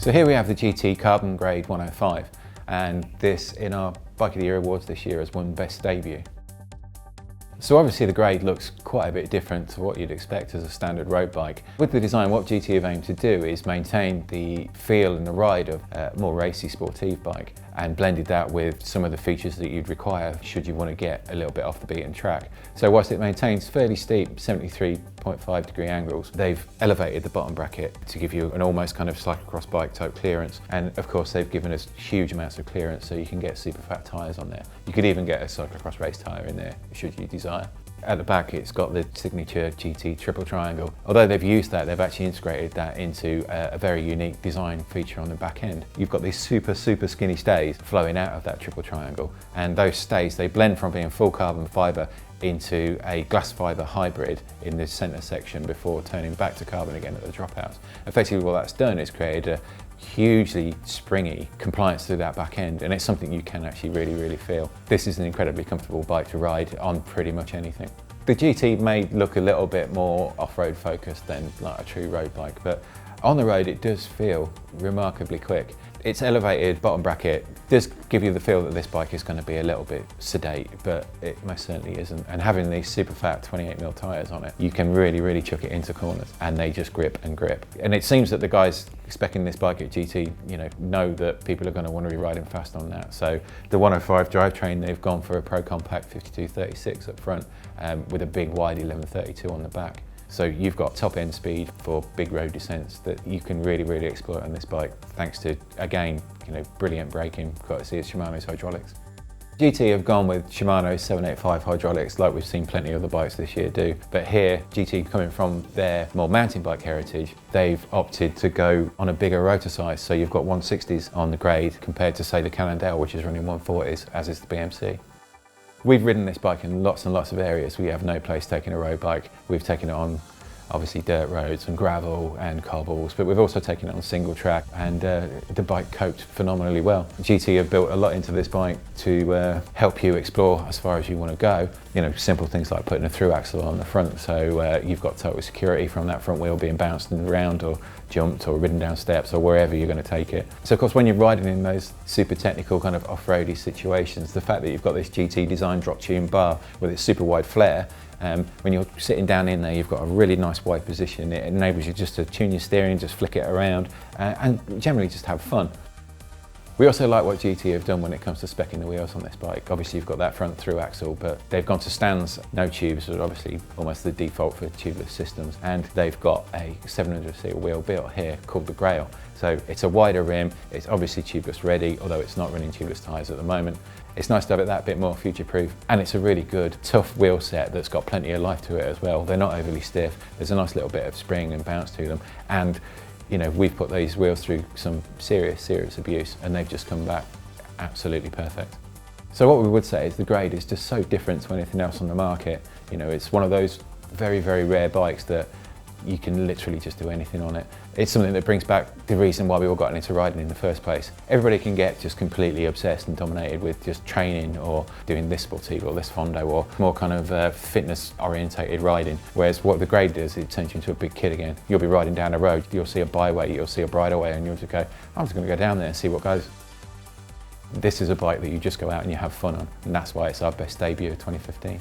So here we have the GT Carbon Grade 105, and this in our Bike of the Year awards this year has won Best Debut. So obviously the grade looks quite a bit different to what you'd expect as a standard road bike. With the design, what GT have aimed to do is maintain the feel and the ride of a more racy sportive bike and blended that with some of the features that you'd require should you want to get a little bit off the beaten track. So whilst it maintains fairly steep 73.5 degree angles, they've elevated the bottom bracket to give you an almost kind of cyclocross bike type clearance. And of course they've given us huge amounts of clearance so you can get super fat tyres on there. You could even get a cyclocross race tyre in there should you desire. At the back it's got the signature GT triple triangle. Although they've used that, they've actually integrated that into a very unique design feature on the back end. You've got these super skinny stays flowing out of that triple triangle, and those stays, they blend from being full carbon fibre into a glass fibre hybrid in this centre section before turning back to carbon again at the dropouts. Effectively what that's done is created a hugely springy compliance through that back end, and it's something you can actually really feel. This is an incredibly comfortable bike to ride on pretty much anything. The GT may look a little bit more off-road focused than like a true road bike, but on the road it does feel remarkably quick. Its elevated bottom bracket does give you the feel that this bike is going to be a little bit sedate, but it most certainly isn't. And having these super fat 28mm tyres on it, you can really chuck it into corners and they just grip and grip. And it seems that the guys speccing this bike at GT, know that people are going to want to be riding fast on that. So the 105 drivetrain, they've gone for a Pro Compact 5236 up front with a big wide 1132 on the back. So you've got top end speed for big road descents that you can really exploit on this bike, thanks to, again, brilliant braking courtesy of Shimano's hydraulics. GT have gone with Shimano's 785 hydraulics like we've seen plenty of other bikes this year do, but here GT, coming from their more mountain bike heritage, they've opted to go on a bigger rotor size. So you've got 160s on the grade compared to say the Cannondale, which is running 140s, as is the BMC. We've ridden this bike in lots and lots of areas. We have no place taking a road bike. We've taken it on obviously dirt roads and gravel and cobbles, but we've also taken it on single track, and the bike coped phenomenally well. GT have built a lot into this bike to help you explore as far as you want to go. Simple things like putting a through axle on the front, so you've got total security from that front wheel being bounced around or jumped or ridden down steps or wherever you're going to take it. So of course when you're riding in those super technical kind of off-roady situations, the fact that you've got this GT design drop tune bar with its super wide flare, when you're sitting down in there, you've got a really nice wide position. It enables you just to tune your steering, just flick it around, and generally just have fun. We also like what GT have done when it comes to speccing the wheels on this bike. Obviously you've got that front through axle, but they've gone to stands, no tubes, which are obviously almost the default for tubeless systems, and they've got a 700cc wheel built here called the Grail. So it's a wider rim, it's obviously tubeless ready, although it's not running tubeless tyres at the moment. It's nice to have it that bit more future-proof, and it's a really good, tough wheel set that's got plenty of life to it as well. They're not overly stiff, there's a nice little bit of spring and bounce to them, and we've put these wheels through some serious abuse, and they've just come back absolutely perfect. So what we would say is the grade is just so different to anything else on the market. It's one of those very rare bikes that you can literally just do anything on it. It's something that brings back the reason why we all got into riding in the first place. Everybody can get just completely obsessed and dominated with just training or doing this sportive or this fondo or more kind of fitness orientated riding. Whereas what the grade does, it turns you into a big kid again. You'll be riding down a road, you'll see a byway, you'll see a bridleway, and you'll just go, I'm just going to go down there and see what goes. This is a bike that you just go out and you have fun on, and that's why it's our best debut of 2015.